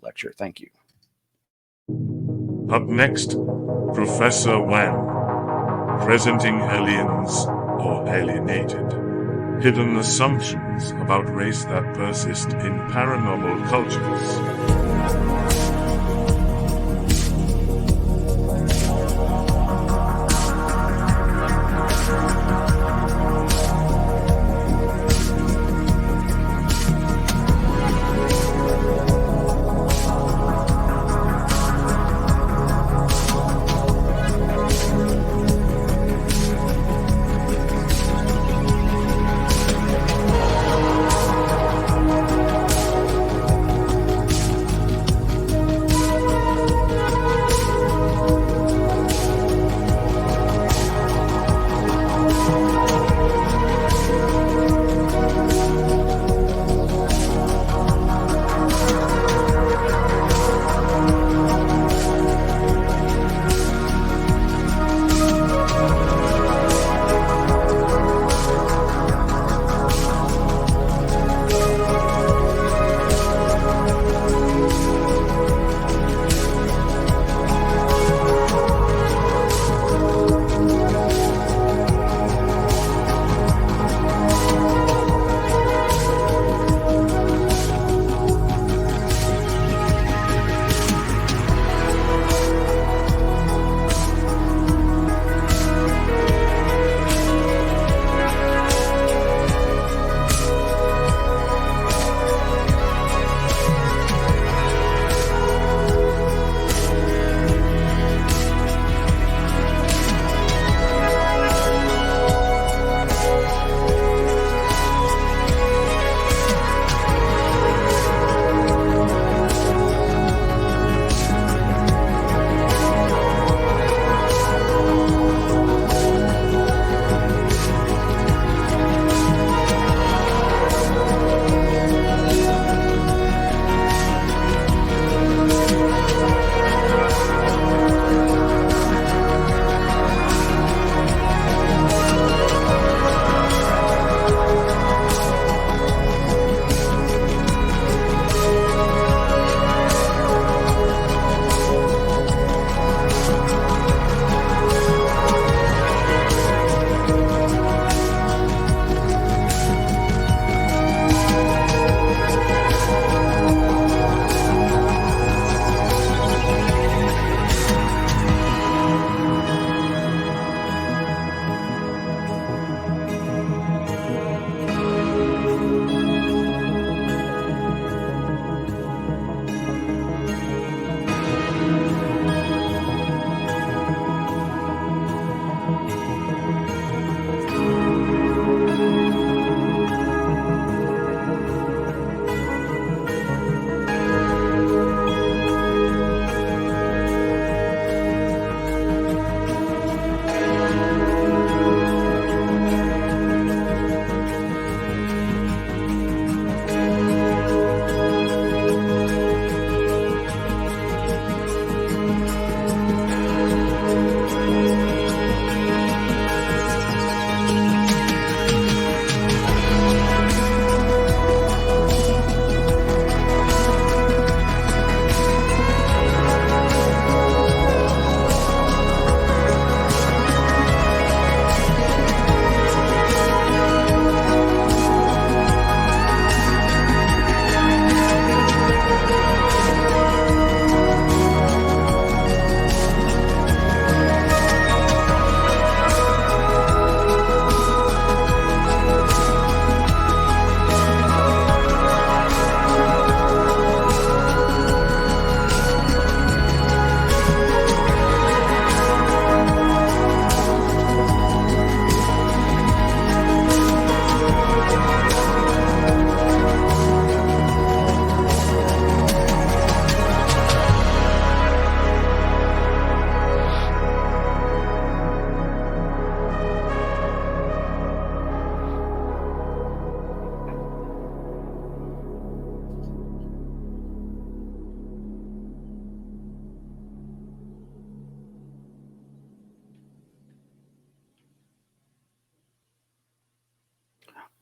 lecture. Thank you. Up next, Professor WHAM, presenting aliens or alienated, hidden assumptions about race that persist in paranormal cultures.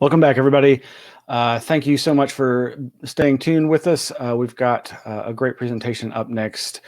Welcome back, everybody. Thank you so much for staying tuned with us. We've got a great presentation up next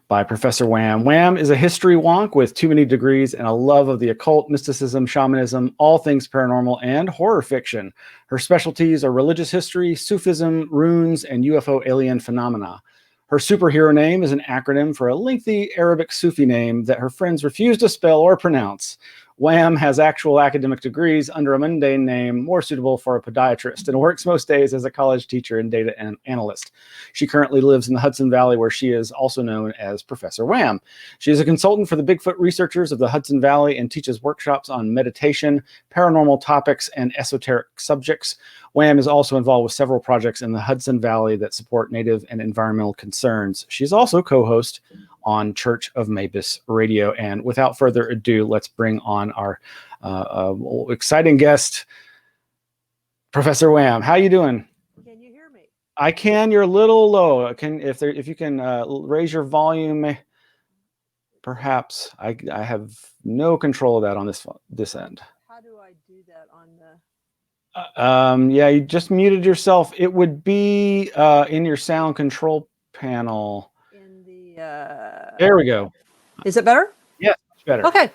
by Professor WHAM. WHAM is a history wonk with too many degrees and a love of the occult, mysticism, shamanism, all things paranormal, and horror fiction. Her specialties are religious history, Sufism, runes, and UFO alien phenomena. Her superhero name is an acronym for a lengthy Arabic Sufi name that her friends refuse to spell or pronounce. WHAM has actual academic degrees under a mundane name more suitable for a podiatrist and works most days as a college teacher and data analyst. She currently lives in the Hudson Valley, where she is also known as Professor WHAM. She is a consultant for the Bigfoot Researchers of the Hudson Valley and teaches workshops on meditation, paranormal topics, and esoteric subjects. WHAM is also involved with several projects in the Hudson Valley that support native and environmental concerns. She's also co-host on Church of Mabus Radio. And without further ado, let's bring on our exciting guest, Professor WHAM. How you doing? Can you hear me? I can. You're a little low. If you can raise your volume, perhaps. I have no control of that on this end. How do I do that on the? Yeah, you just muted yourself. It would be in your sound control panel. In the. There we go. Is it better? Yeah, much better. Okay.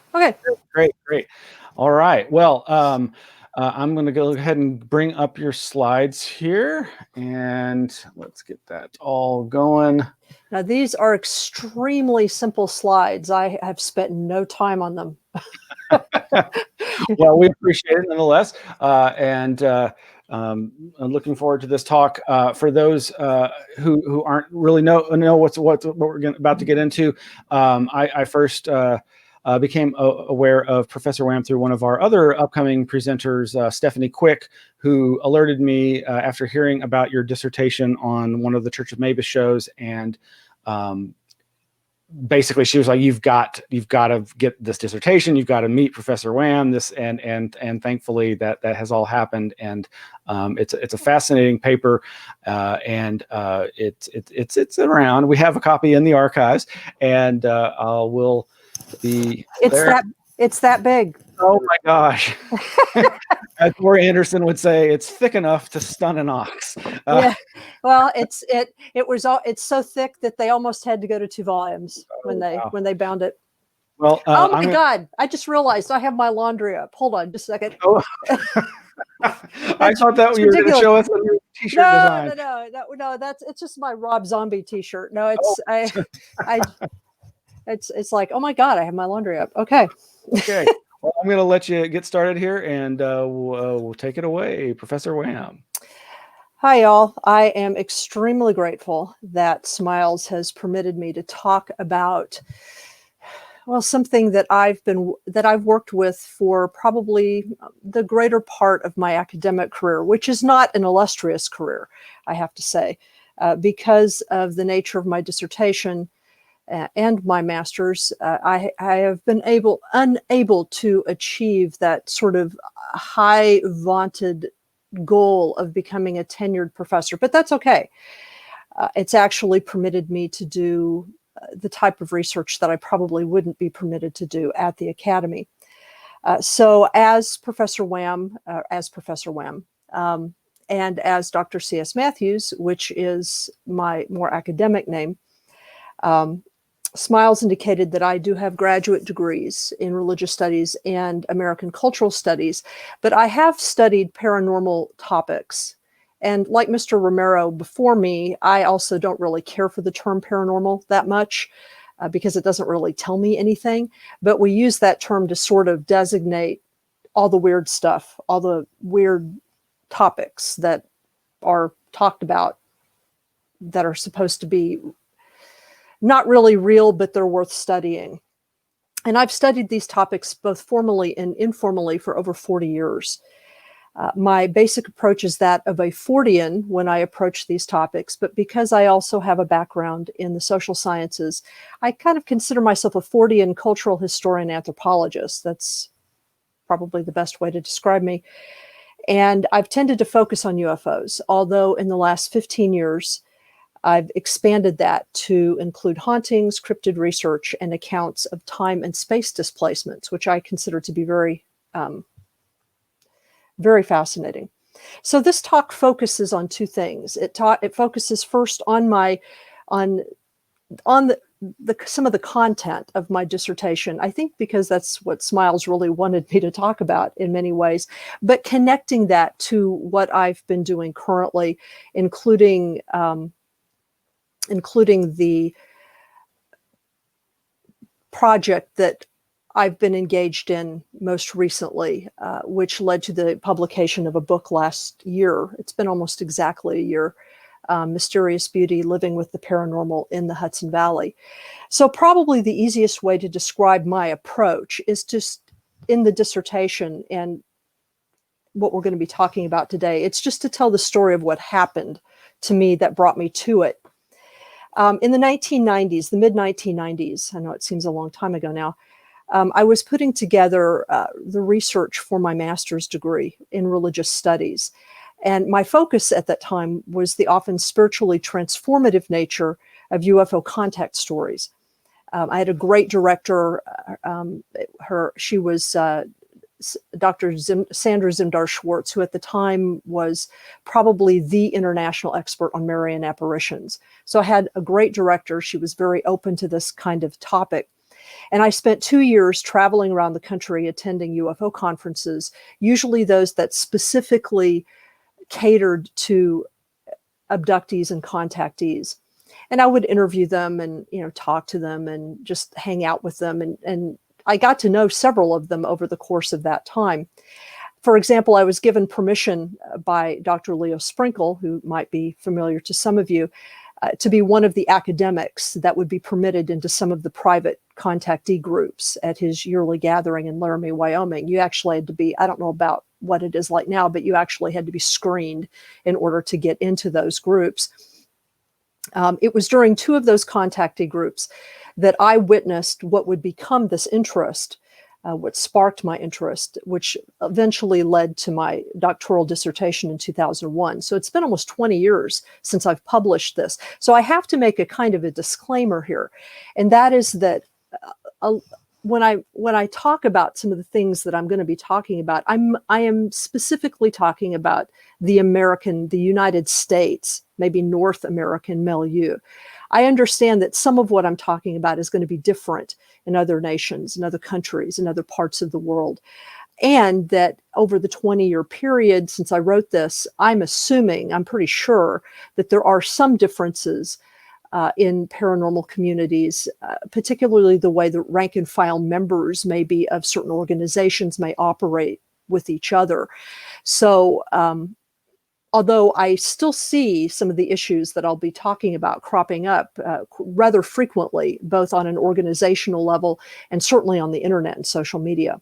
Great. All right. Well, I'm going to go ahead and bring up your slides here, and let's get that all going. Now, these are extremely simple slides. I have spent no time on them. Well, we appreciate it nonetheless, and I'm looking forward to this talk. For those who aren't really know what we're about to get into, I first became aware of Professor WHAM through one of our other upcoming presenters, Stephanie Quick, who alerted me after hearing about your dissertation on one of the Church of Mabus shows, and basically she was like, you've got to get this dissertation, you've got to meet Professor WHAM, and thankfully that has all happened, and it's a fascinating paper, and it's around. We have a copy in the archives, and we'll be there. It's that big. Oh my gosh. As Roy Anderson would say, it's thick enough to stun an ox. Yeah. Well, it's so thick that they almost had to go to 2 volumes when they bound it. Well, oh my God! I just realized I have my laundry up. Hold on, just a second. Oh. I thought that you were going to show us a new T-shirt design. No. It's just my Rob Zombie T-shirt. No, it's like, oh my God, I have my laundry up. Okay. Well, I'm going to let you get started here, and we'll take it away, Professor WHAM. Hi, y'all. I am extremely grateful that Smiles has permitted me to talk about, well, something that I've worked with for probably the greater part of my academic career, which is not an illustrious career, I have to say, because of the nature of my dissertation and my master's. I have been unable to achieve that sort of high vaunted goal of becoming a tenured professor, but that's okay. It's actually permitted me to do the type of research that I probably wouldn't be permitted to do at the academy. So as Professor WHAM, and as Dr. C.S. Matthews, which is my more academic name, Smiles indicated that I do have graduate degrees in religious studies and American cultural studies, but I have studied paranormal topics. And like Mr. Romero before me, I also don't really care for the term paranormal that much because it doesn't really tell me anything. But we use that term to sort of designate all the weird stuff, all the weird topics that are talked about that are supposed to be not really real, but they're worth studying. And I've studied these topics both formally and informally for over 40 years. My basic approach is that of a Fordian when I approach these topics, but because I also have a background in the social sciences, I kind of consider myself a Fordian cultural historian anthropologist. That's probably the best way to describe me. And I've tended to focus on UFOs, although in the last 15 years, I've expanded that to include hauntings, cryptid research, and accounts of time and space displacements, which I consider to be very Very fascinating. So this talk focuses on two things. It focuses first on some of the content of my dissertation, I think because that's what Smiles really wanted me to talk about in many ways, but connecting that to what I've been doing currently, including the project that I've been engaged in most recently, which led to the publication of a book last year. It's been almost exactly a year. Mysterious Beauty, Living with the Paranormal in the Hudson Valley. So probably the easiest way to describe my approach is just in the dissertation and what we're going to be talking about today. It's just to tell the story of what happened to me that brought me to it. In the 1990s, the mid-1990s, I know it seems a long time ago now, I was putting together the research for my master's degree in religious studies. And my focus at that time was the often spiritually transformative nature of UFO contact stories. I had a great director. She was Dr. Sandra Zimdar-Schwartz, who at the time was probably the international expert on Marian apparitions. So I had a great director. She was very open to this kind of topic. And I spent 2 years traveling around the country attending UFO conferences, usually those that specifically catered to abductees and contactees. And I would interview them and, talk to them and just hang out with them. And I got to know several of them over the course of that time. For example, I was given permission by Dr. Leo Sprinkle, who might be familiar to some of you, to be one of the academics that would be permitted into some of the private contactee groups at his yearly gathering in Laramie, Wyoming. You actually had to be, I don't know about what it is like now, but you actually had to be screened in order to get into those groups. It was during 2 of those contactee groups that I witnessed what would become this interest, what sparked my interest, which eventually led to my doctoral dissertation in 2001. So it's been almost 20 years since I've published this. So I have to make a kind of a disclaimer here, and that is that when I talk about some of the things that I'm going to be talking about, I am specifically talking about the United States, maybe North American milieu. I understand that some of what I'm talking about is going to be different in other nations, in other countries, in other parts of the world. And that over the 20-year period since I wrote this, I'm pretty sure that there are some differences in paranormal communities, particularly the way that rank and file members maybe of certain organizations may operate with each other. So although I still see some of the issues that I'll be talking about cropping up rather frequently, both on an organizational level and certainly on the internet and social media.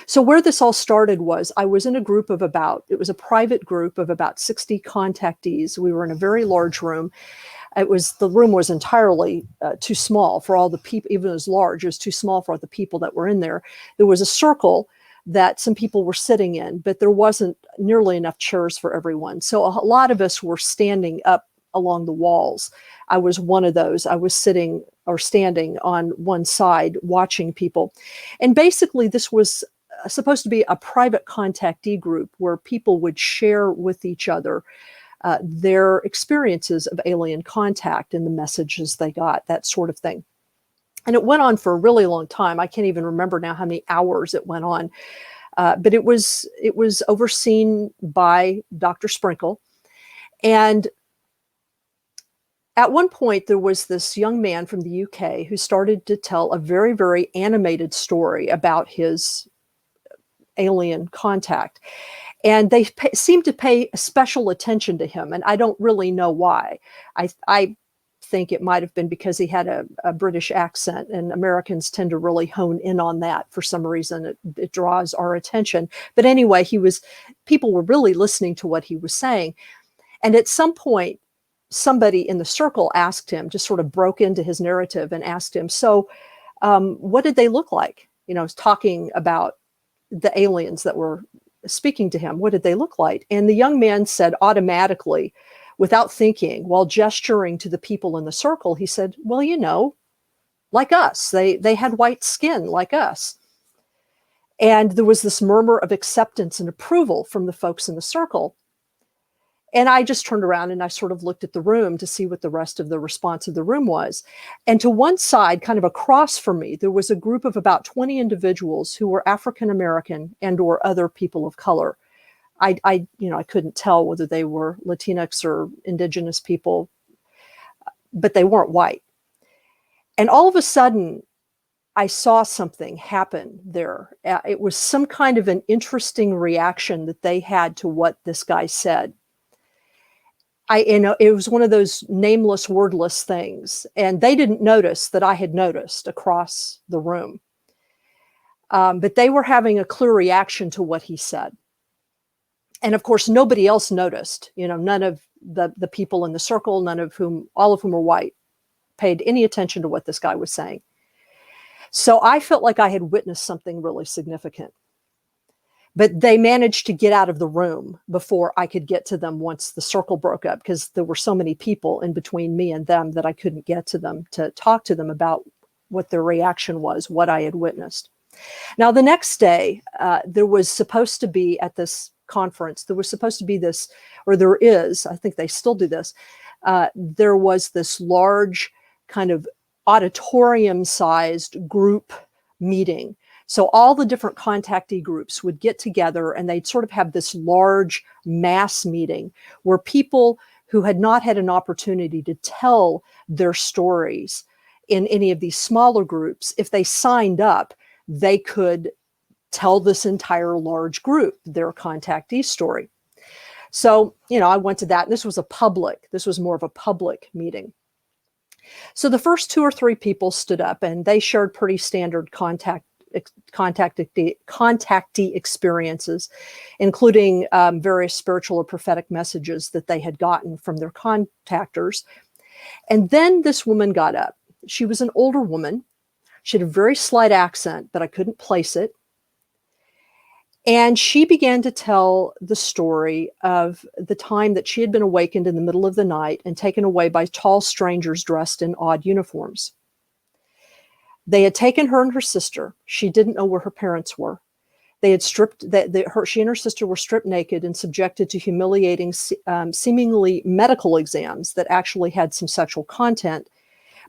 So where this all started was I was in a group of it was a private group of about 60 contactees. We were in a very large room. The room was entirely too small for all the people, even as large, it was too small for all the people that were in there. There was a circle that some people were sitting in, but there wasn't nearly enough chairs for everyone. So a lot of us were standing up along the walls. I was one of those. I was sitting or standing on one side watching people. And basically this was supposed to be a private contactee group where people would share with each other their experiences of alien contact and the messages they got, that sort of thing. And it went on for a really long time. I can't even remember now how many hours it went on. But it was overseen by Dr. Sprinkle. And at one point, there was this young man from the UK who started to tell a very, very animated story about his alien contact. And they seemed to pay special attention to him. And I don't really know why. I think it might have been because he had a British accent, and Americans tend to really hone in on that for some reason. It draws our attention. But anyway, people were really listening to what he was saying. And at some point, somebody in the circle asked him, just sort of broke into his narrative and asked him, so what did they look like? Talking about the aliens that were speaking to him. What did they look like? And the young man said automatically, without thinking, while gesturing to the people in the circle, he said, well, like us. They had white skin like us. And there was this murmur of acceptance and approval from the folks in the circle. And I just turned around and I sort of looked at the room to see what the rest of the response of the room was. And to one side, kind of across from me, there was a group of about 20 individuals who were African American and or other people of color. I couldn't tell whether they were Latinx or indigenous people, but they weren't white. And all of a sudden, I saw something happen there. It was some kind of an interesting reaction that they had to what this guy said. It was one of those nameless, wordless things. And they didn't notice that I had noticed across the room. But they were having a clear reaction to what he said. And of course, nobody else noticed. None of the people in the circle, all of whom were white, paid any attention to what this guy was saying. So I felt like I had witnessed something really significant. But they managed to get out of the room before I could get to them once the circle broke up, because there were so many people in between me and them that I couldn't get to them to talk to them about what their reaction was, what I had witnessed. Now, the next day, there was supposed to be at this conference, there was supposed to be this, or there is, I think they still do this, there was this large kind of auditorium-sized group meeting. So all the different contactee groups would get together and they'd sort of have this large mass meeting where people who had not had an opportunity to tell their stories in any of these smaller groups, if they signed up, they could tell this entire large group their contactee story. So, I went to that, and this was more of a public meeting. So the first 2 or 3 people stood up and they shared pretty standard contactee experiences, including various spiritual or prophetic messages that they had gotten from their contactors. And then this woman got up. She was an older woman. She had a very slight accent, but I couldn't place it. And she began to tell the story of the time that she had been awakened in the middle of the night and taken away by tall strangers dressed in odd uniforms. They had taken her and her sister. She didn't know where her parents were. They had she and her sister were stripped naked and subjected to humiliating, seemingly medical exams that actually had some sexual content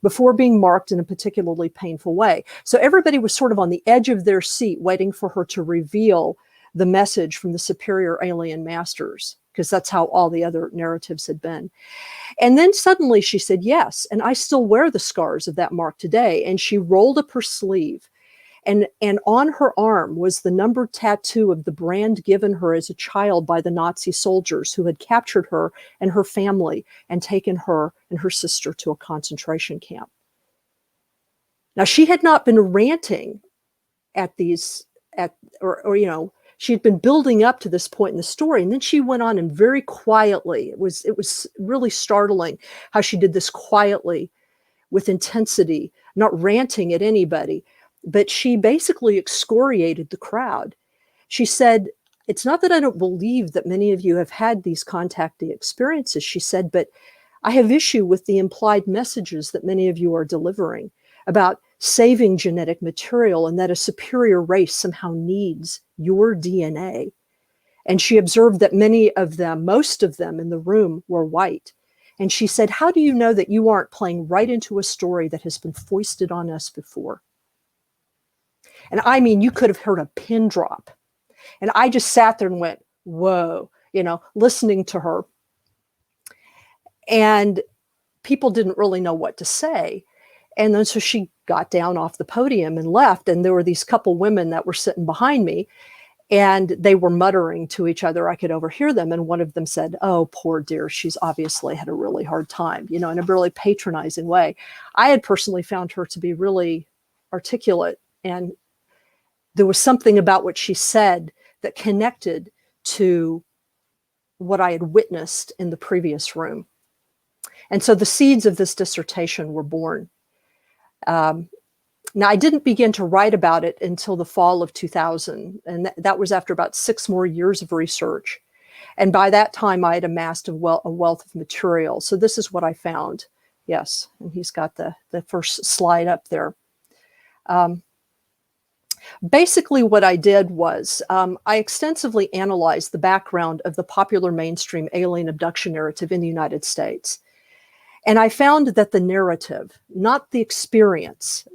before being marked in a particularly painful way. So everybody was sort of on the edge of their seat waiting for her to reveal the message from the superior alien masters, because that's how all the other narratives had been. And then suddenly she said, yes, and I still wear the scars of that mark today. And she rolled up her sleeve, and on her arm was the numbered tattoo of the brand given her as a child by the Nazi soldiers who had captured her and her family and taken her and her sister to a concentration camp. Now, she had not been ranting she had been building up to this point in the story. And then she went on and very quietly, it was really startling how she did this quietly with intensity, not ranting at anybody, but she basically excoriated the crowd. She said, it's not that I don't believe that many of you have had these contactee experiences, she said, but I have issue with the implied messages that many of you are delivering about saving genetic material and that a superior race somehow needs your DNA. And she observed that most of them in the room were white. And she said, how do you know that you aren't playing right into a story that has been foisted on us before? And I mean, you could have heard a pin drop. And I just sat there and went, whoa, listening to her. And people didn't really know what to say. And then so she got down off the podium and left. And there were these couple women that were sitting behind me, and they were muttering to each other. I could overhear them. And one of them said, oh, poor dear, she's obviously had a really hard time, in a really patronizing way. I had personally found her to be really articulate, and there was something about what she said that connected to what I had witnessed in the previous room. And so the seeds of this dissertation were born. Now, I didn't begin to write about it until the fall of 2000, and that was after about 6 more years of research. And by that time, I had amassed a wealth of material. So this is what I found. Yes, and he's got the first slide up there. Basically, what I did was I extensively analyzed the background of the popular mainstream alien abduction narrative in the United States. And I found that the narrative, not the experience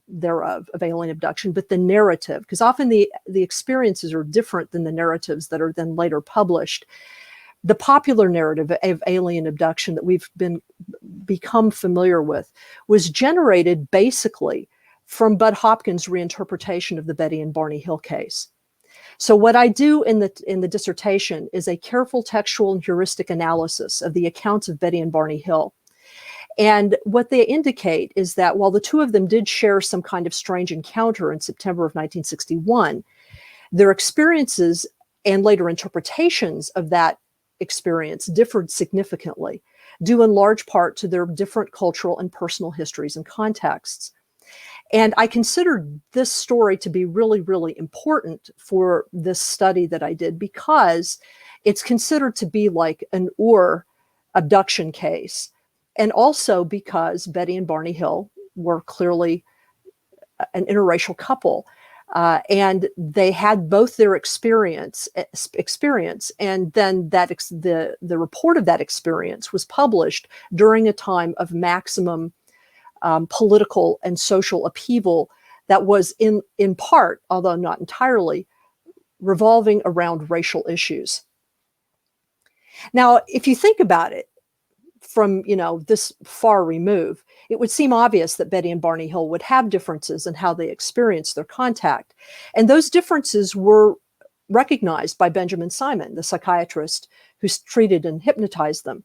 thereof of alien abduction, but the narrative, because often the experiences are different than the narratives that are then later published. The popular narrative of alien abduction that we've become familiar with was generated basically from Bud Hopkins' reinterpretation of the Betty and Barney Hill case. So what I do in the dissertation is a careful textual and heuristic analysis of the accounts of Betty and Barney Hill. And what they indicate is that while the two of them did share some kind of strange encounter in September of 1961, their experiences and later interpretations of that experience differed significantly, due in large part to their different cultural and personal histories and contexts. And I considered this story to be really, really important for this study that I did because it's considered to be like an abduction case. And also because Betty and Barney Hill were clearly an interracial couple. And they had both their experience, and then the report of that experience was published during a time of maximum political and social upheaval that was in part, although not entirely, revolving around racial issues. Now, if you think about it from this far remove, it would seem obvious that Betty and Barney Hill would have differences in how they experienced their contact. And those differences were recognized by Benjamin Simon, the psychiatrist who treated and hypnotized them.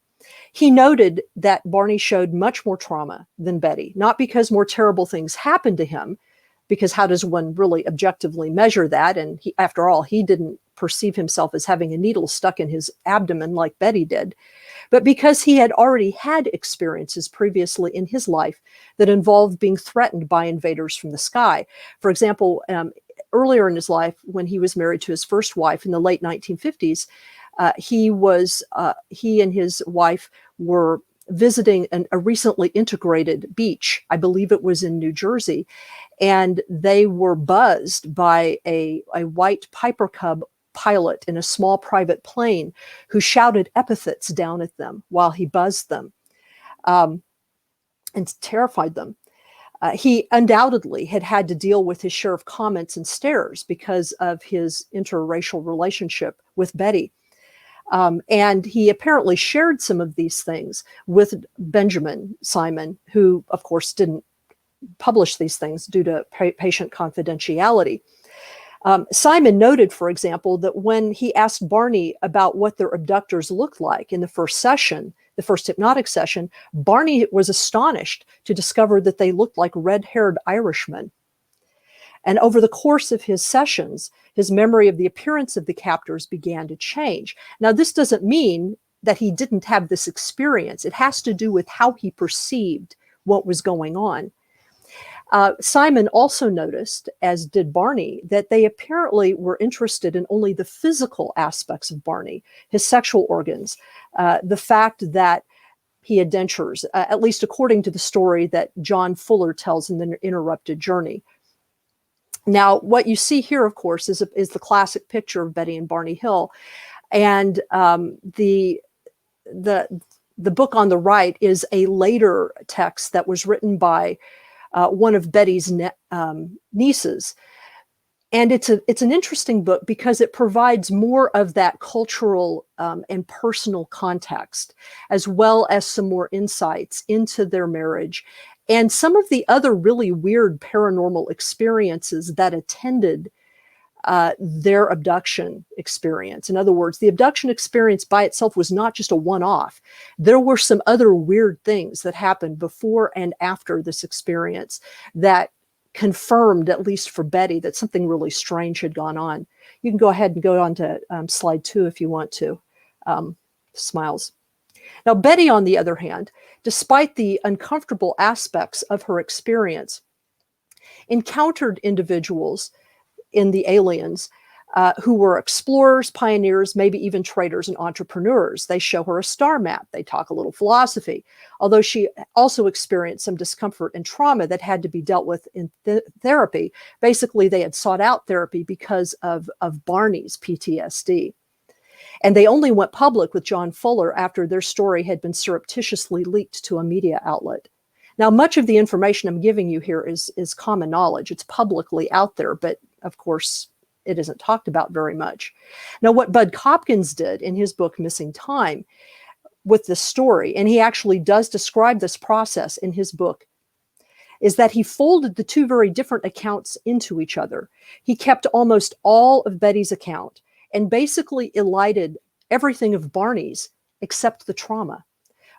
He noted that Barney showed much more trauma than Betty, not because more terrible things happened to him, because how does one really objectively measure that? And after all, he didn't perceive himself as having a needle stuck in his abdomen like Betty did, but because he had already had experiences previously in his life that involved being threatened by invaders from the sky. For example, earlier in his life, when he was married to his first wife in the late 1950s, he and his wife were visiting a recently integrated beach. I believe it was in New Jersey, and they were buzzed by a white Piper Cub pilot in a small private plane who shouted epithets down at them while he buzzed them and terrified them. He undoubtedly had to deal with his share of comments and stares because of his interracial relationship with Betty. And he apparently shared some of these things with Benjamin Simon, who, of course, didn't publish these things due to patient confidentiality. Simon noted, for example, that when he asked Barney about what their abductors looked like in the first session, the first hypnotic session, Barney was astonished to discover that they looked like red-haired Irishmen. And over the course of his sessions, his memory of the appearance of the captors began to change. Now, this doesn't mean that he didn't have this experience. It has to do with how he perceived what was going on. Simon also noticed, as did Barney, that they apparently were interested in only the physical aspects of Barney, his sexual organs, the fact that he had dentures, at least according to the story that John Fuller tells in The Interrupted Journey. Now, what you see here, of course, is the classic picture of Betty and Barney Hill, and the book on the right is a later text that was written by one of Betty's nieces, and it's an interesting book because it provides more of that cultural and personal context, as well as some more insights into their marriage and some of the other really weird paranormal experiences that attended their abduction experience. In other words, the abduction experience by itself was not just a one-off. There were some other weird things that happened before and after this experience that confirmed, at least for Betty, that something really strange had gone on. You can go ahead and go on to slide 2 if you want to. Smiles. Now, Betty, on the other hand, despite the uncomfortable aspects of her experience, encountered individuals in the aliens who were explorers, pioneers, maybe even traders and entrepreneurs. They show her a star map. They talk a little philosophy, although she also experienced some discomfort and trauma that had to be dealt with in therapy. Basically, they had sought out therapy because of Barney's PTSD. And they only went public with John Fuller after their story had been surreptitiously leaked to a media outlet. Now, much of the information I'm giving you here is common knowledge. It's publicly out there, but of course, it isn't talked about very much. Now, what Bud Hopkins did in his book, Missing Time, with this story, and he actually does describe this process in his book, is that he folded the two very different accounts into each other. He kept almost all of Betty's account and basically elided everything of Barney's except the trauma.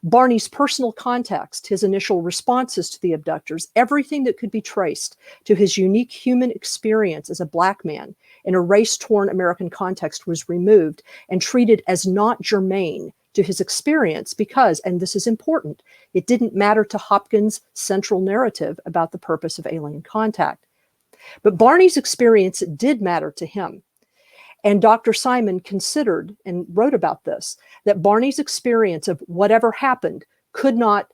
Barney's personal context, his initial responses to the abductors, everything that could be traced to his unique human experience as a Black man in a race-torn American context was removed and treated as not germane to his experience because, and this is important, it didn't matter to Hopkins' central narrative about the purpose of alien contact. But Barney's experience did matter to him. And Dr. Simon considered and wrote about this, that Barney's experience of whatever happened could not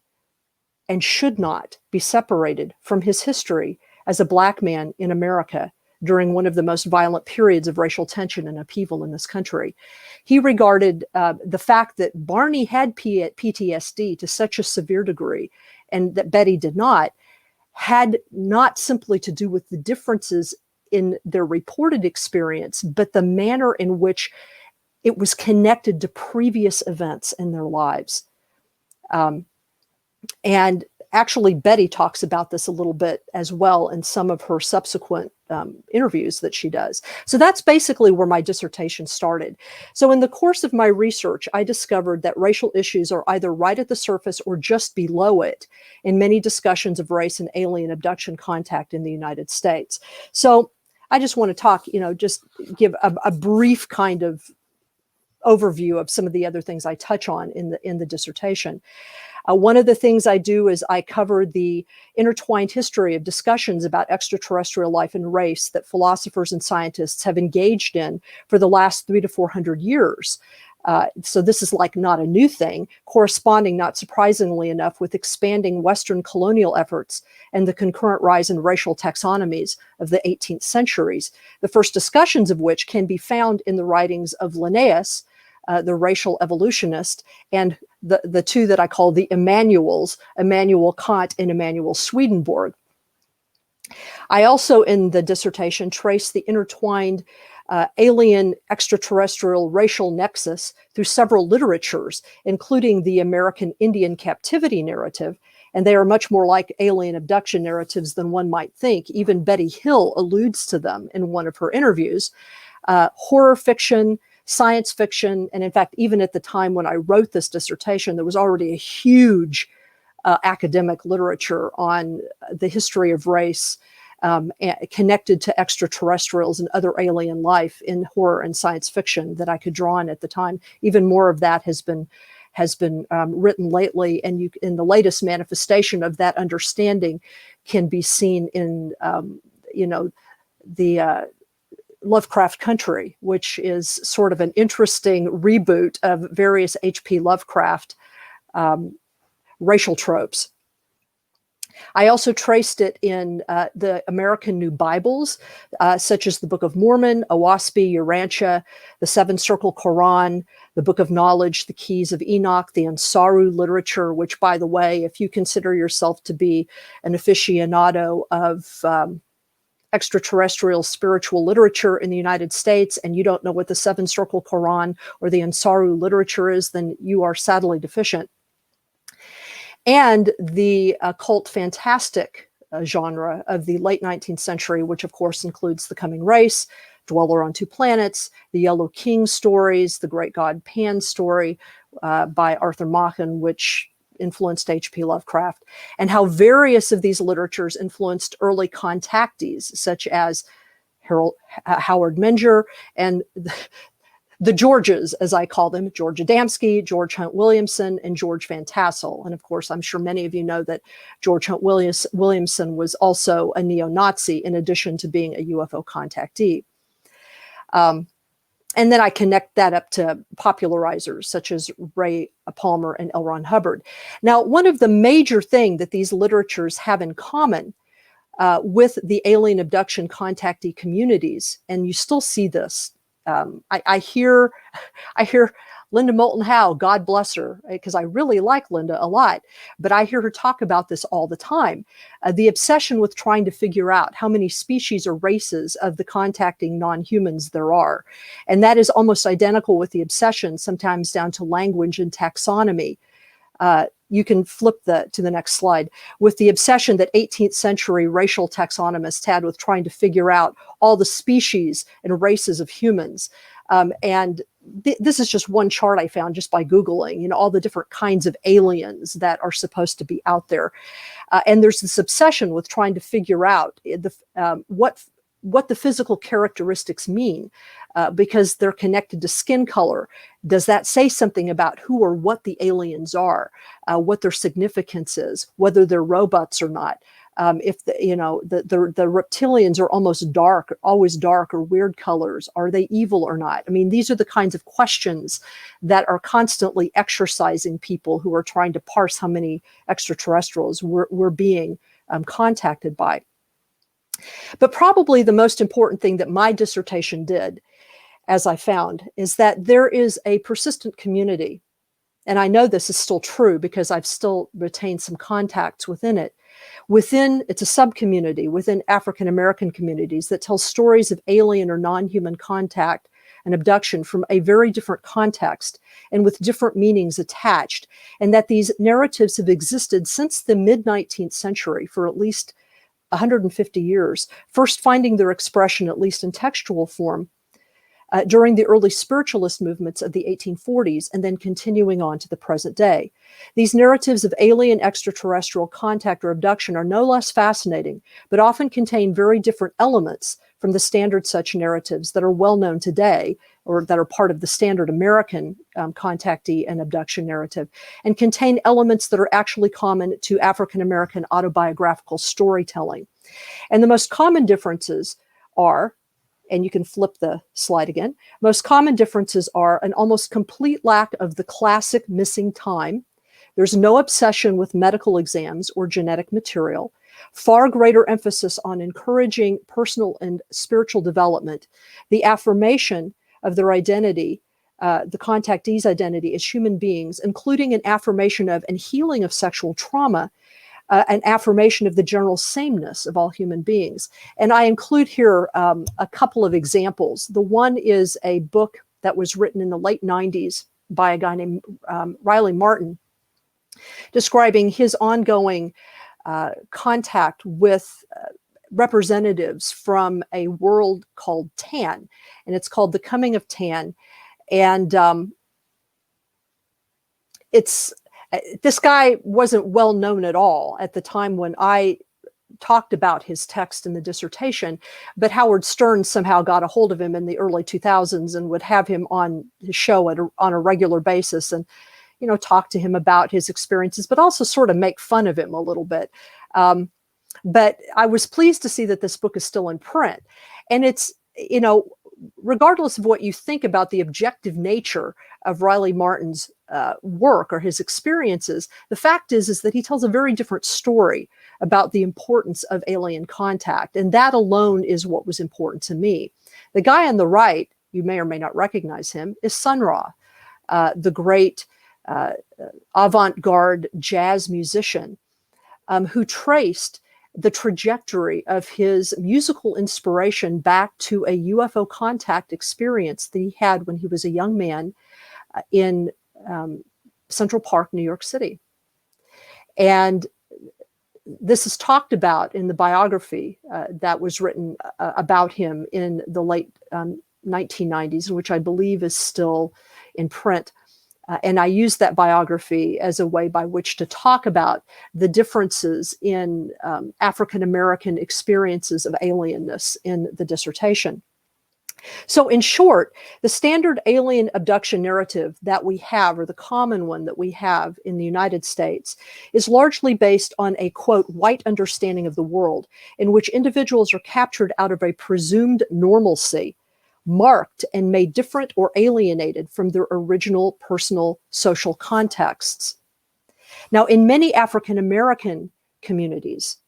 and should not be separated from his history as a Black man in America during one of the most violent periods of racial tension and upheaval in this country. He regarded the fact that Barney had PTSD to such a severe degree and that Betty did not, had not simply to do with the differences in their reported experience, but the manner in which it was connected to previous events in their lives. And actually, Betty talks about this a little bit as well in some of her subsequent interviews that she does. So that's basically where my dissertation started. So in the course of my research, I discovered that racial issues are either right at the surface or just below it in many discussions of race and alien abduction contact in the United States. So I just want to talk, just give a brief kind of overview of some of the other things I touch on in the dissertation. One of the things I do is I cover the intertwined history of discussions about extraterrestrial life and race that philosophers and scientists have engaged in for the last 300 to 400 years. So this is like not a new thing, corresponding, not surprisingly enough, with expanding Western colonial efforts and the concurrent rise in racial taxonomies of the 18th centuries, the first discussions of which can be found in the writings of Linnaeus, the racial evolutionist, and the two that I call the Immanuels, Immanuel Kant and Immanuel Swedenborg. I also, in the dissertation, trace the intertwined alien extraterrestrial racial nexus through several literatures, including the American Indian captivity narrative, and they are much more like alien abduction narratives than one might think. Even Betty Hill alludes to them in one of her interviews. Horror fiction, science fiction, and in fact, even at the time when I wrote this dissertation, there was already a huge academic literature on the history of race connected to extraterrestrials and other alien life in horror and science fiction that I could draw on at the time. Even more of that has been written lately, and in the latest manifestation of that understanding can be seen in the Lovecraft Country, which is sort of an interesting reboot of various H.P. Lovecraft racial tropes. I also traced it in the American New Bibles, such as the Book of Mormon, Owaspy, Urantia, the Seven Circle Quran, the Book of Knowledge, the Keys of Enoch, the Ansaru literature, which, by the way, if you consider yourself to be an aficionado of extraterrestrial spiritual literature in the United States, and you don't know what the Seven Circle Quran or the Ansaru literature is, then you are sadly deficient. And the occult fantastic genre of the late 19th century, which of course includes The Coming Race, Dweller on Two Planets, the Yellow King stories, the Great God Pan story by Arthur Machen, which influenced H.P. Lovecraft, and how various of these literatures influenced early contactees, such as Howard Menger and the Georges, as I call them, George Adamski, George Hunt Williamson, and George Van Tassel. And of course, I'm sure many of you know that George Hunt Williamson was also a neo-Nazi in addition to being a UFO contactee. And then I connect that up to popularizers such as Ray Palmer and L. Ron Hubbard. Now, one of the major things that these literatures have in common with the alien abduction contactee communities, and you still see this. I hear Linda Moulton Howe, God bless her, because I really like Linda a lot, but I hear her talk about this all the time. The obsession with trying to figure out how many species or races of the contacting non-humans there are. And that is almost identical with the obsession, sometimes down to language and taxonomy. You can flip to the next slide, with the obsession that 18th century racial taxonomists had with trying to figure out all the species and races of humans. This is just one chart I found just by Googling, all the different kinds of aliens that are supposed to be out there. And there's this obsession with trying to figure out what the physical characteristics mean, because they're connected to skin color. Does that say something about who or what the aliens are, what their significance is, whether they're robots or not? If the reptilians are almost dark, always dark or weird colors, are they evil or not? I mean, these are the kinds of questions that are constantly exercising people who are trying to parse how many extraterrestrials we're being contacted by. But probably the most important thing that my dissertation did, as I found, is that there is a persistent community. And I know this is still true because I've still retained some contacts within it. It's a sub-community within African American communities that tells stories of alien or non-human contact and abduction from a very different context and with different meanings attached. And that these narratives have existed since the mid-19th century for at least 150 years, first finding their expression, at least in textual form, during the early spiritualist movements of the 1840s, and then continuing on to the present day. These narratives of alien extraterrestrial contact or abduction are no less fascinating, but often contain very different elements from the standard such narratives that are well known today, or that are part of the standard American contactee and abduction narrative, and contain elements that are actually common to African American autobiographical storytelling. And the most common differences are, and you can flip the slide again, most common differences are an almost complete lack of the classic missing time. There's no obsession with medical exams or genetic material. Far greater emphasis on encouraging personal and spiritual development, the affirmation of their identity, the contactee's identity as human beings, including an affirmation of and healing of sexual trauma, an affirmation of the general sameness of all human beings. And I include here a couple of examples. The one is a book that was written in the late 90s by a guy named Riley Martin, describing his ongoing contact with representatives from a world called Tan, and it's called The Coming of Tan. And this guy wasn't well known at all at the time when I talked about his text in the dissertation, but Howard Stern somehow got a hold of him in the early 2000s and would have him on his show on a regular basis, and talk to him about his experiences, but also sort of make fun of him a little bit. But I was pleased to see that this book is still in print. And it's, regardless of what you think about the objective nature of Riley Martin's work or his experiences, the fact is that he tells a very different story about the importance of alien contact. And that alone is what was important to me. The guy on the right, you may or may not recognize him, is Sun Ra, the great avant-garde jazz musician who traced the trajectory of his musical inspiration back to a UFO contact experience that he had when he was a young man in Central Park, New York City. And this is talked about in the biography that was written about him in the late 1990s, which I believe is still in print. And I use that biography as a way by which to talk about the differences in African-American experiences of alienness in the dissertation. So in short, the standard alien abduction narrative that we have, or the common one that we have in the United States, is largely based on a, quote, white understanding of the world, in which individuals are captured out of a presumed normalcy, marked and made different or alienated from their original personal social contexts. Now, in many African American communities,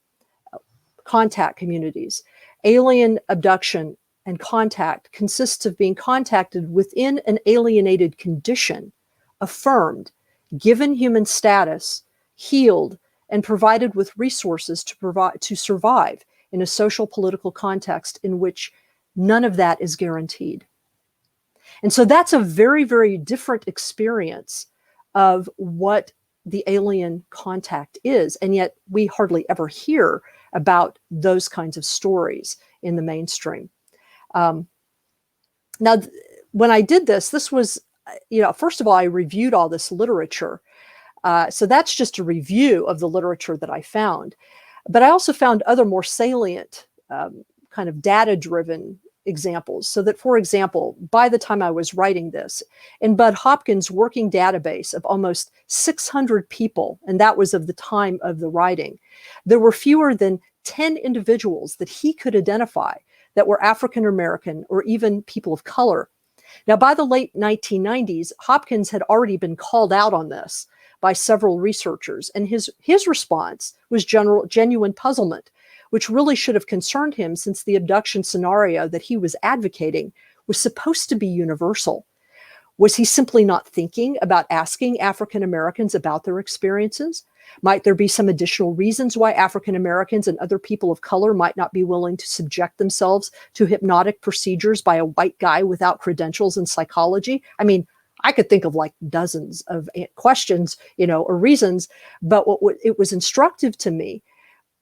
contact communities, alien abduction and contact consists of being contacted within an alienated condition, affirmed, given human status, healed, and provided with resources to survive in a social political context in which none of that is guaranteed. And so that's a very, very different experience of what the alien contact is. And yet we hardly ever hear about those kinds of stories in the mainstream. Now, when I did this was, first of all, I reviewed all this literature. So that's just a review of the literature that I found. But I also found other more salient kind of data-driven examples. So that, for example, by the time I was writing this, in Bud Hopkins' working database of almost 600 people, and that was of the time of the writing, there were fewer than 10 individuals that he could identify that were African American or even people of color. Now, by the late 1990s, Hopkins had already been called out on this by several researchers, and his response was genuine puzzlement, which really should have concerned him, since the abduction scenario that he was advocating was supposed to be universal. Was he simply not thinking about asking African Americans about their experiences? Might there be some additional reasons why African Americans and other people of color might not be willing to subject themselves to hypnotic procedures by a white guy without credentials in psychology? I mean, I could think of like dozens of questions, or reasons, but what it was instructive to me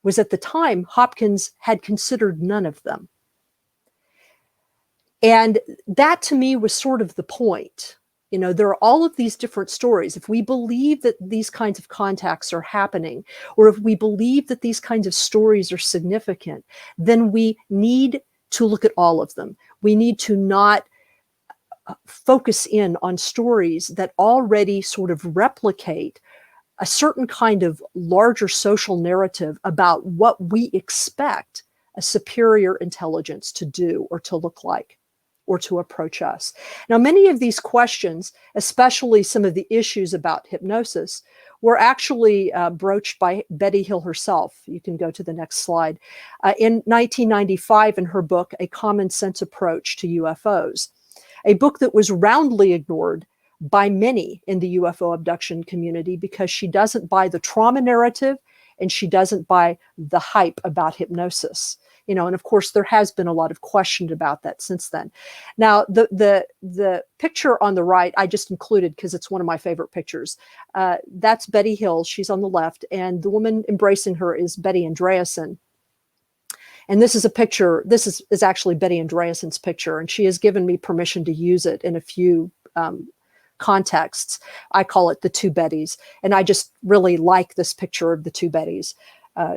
was, at the time, Hopkins had considered none of them. And that to me was sort of the point. There are all of these different stories. If we believe that these kinds of contacts are happening, or if we believe that these kinds of stories are significant, then we need to look at all of them. We need to not focus in on stories that already sort of replicate a certain kind of larger social narrative about what we expect a superior intelligence to do or to look like or to approach us. Now, many of these questions, especially some of the issues about hypnosis, were actually broached by Betty Hill herself. You can go to the next slide. In 1995, in her book, A Common Sense Approach to UFOs, a book that was roundly ignored by many in the UFO abduction community because she doesn't buy the trauma narrative and she doesn't buy the hype about hypnosis. And of course, there has been a lot of question about that since then. Now, the picture on the right, I just included because it's one of my favorite pictures. That's Betty Hill. She's on the left. And the woman embracing her is Betty Andreasen. And this is a picture. This is actually Betty Andreasen's picture. And she has given me permission to use it in a few contexts. I call it the two Bettys. And I just really like this picture of the two Bettys.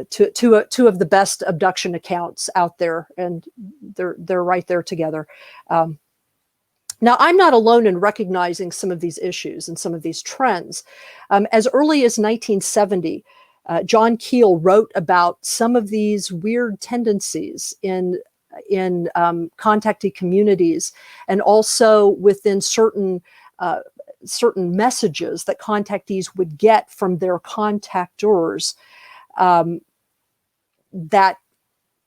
Two of the best abduction accounts out there, and they're right there together. Now, I'm not alone in recognizing some of these issues and some of these trends. As early as 1970, John Keel wrote about some of these weird tendencies in contactee communities, and also within certain messages that contactees would get from their contactors. That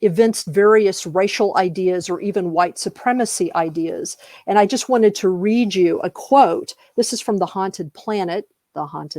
evinced various racial ideas or even white supremacy ideas. And I just wanted to read you a quote. This is from The Haunted Planet, on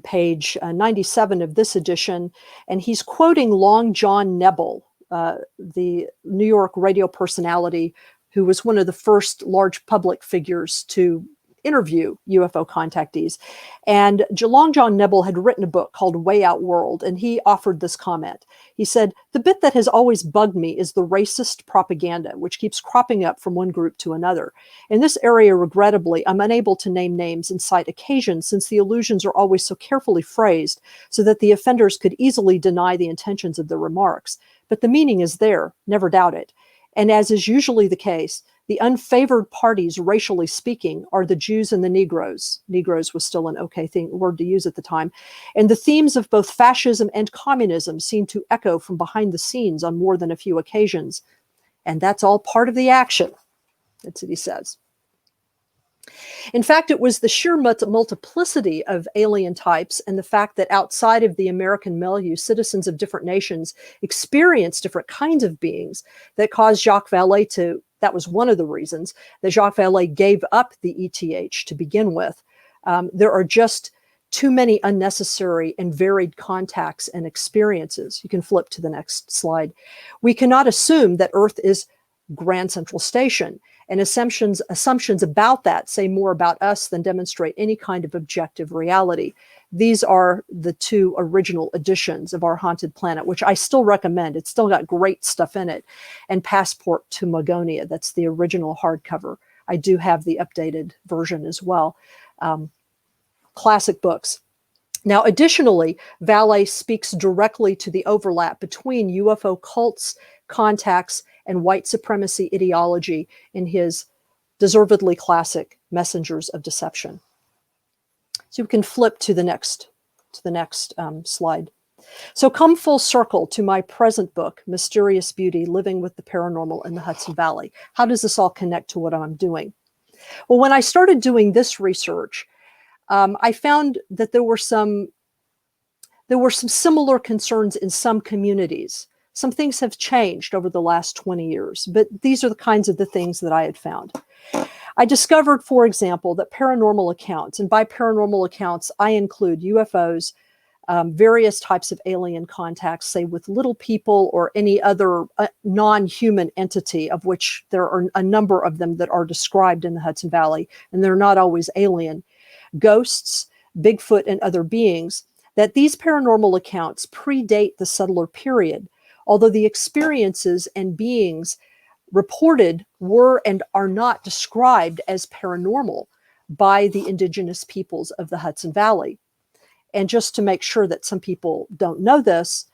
page 97 of this edition. And he's quoting Long John Nebel, the New York radio personality who was one of the first large public figures to interview UFO contactees. And Long John Nebel had written a book called Way Out World, and he offered this comment. He said, "The bit that has always bugged me is the racist propaganda, which keeps cropping up from one group to another. In this area, regrettably, I'm unable to name names and cite occasions, since the allusions are always so carefully phrased so that the offenders could easily deny the intentions of their remarks. But the meaning is there, never doubt it. And as is usually the case, the unfavored parties, racially speaking, are the Jews and the Negroes. Negroes was still an okay word to use at the time. And the themes of both fascism and communism seem to echo from behind the scenes on more than a few occasions. And that's all part of the action. That's what he says. In fact, it was the sheer multiplicity of alien types and the fact that outside of the American milieu, citizens of different nations experience different kinds of beings that caused Jacques Vallée to, that was one of the reasons that Jacques Vallée gave up the ETH to begin with. There are just too many unnecessary and varied contacts and experiences. You can flip to the next slide. We cannot assume that Earth is Grand Central Station, and assumptions about that say more about us than demonstrate any kind of objective reality. These are the two original editions of Our Haunted Planet, which I still recommend. It's still got great stuff in it. And Passport to Magonia, that's the original hardcover. I do have the updated version as well. Classic books. Now, additionally, Vallée speaks directly to the overlap between UFO cults, contacts, and white supremacy ideology in his deservedly classic Messengers of Deception. So we can flip to the next slide. So come full circle to my present book, Mysterious Beauty, Living with the Paranormal in the Hudson Valley. How does this all connect to what I'm doing? Well, when I started doing this research, I found that there were some similar concerns in some communities. Some things have changed over the last 20 years, but these are the kinds of the things that I had found. I discovered, for example, that paranormal accounts, and by paranormal accounts, I include UFOs, various types of alien contacts, say with little people or any other non-human entity, of which there are a number of them that are described in the Hudson Valley, and they're not always alien, ghosts, Bigfoot, and other beings, that these paranormal accounts predate the settler period, although the experiences and beings reported were and are not described as paranormal by the indigenous peoples of the Hudson Valley. And just to make sure that some people don't know this,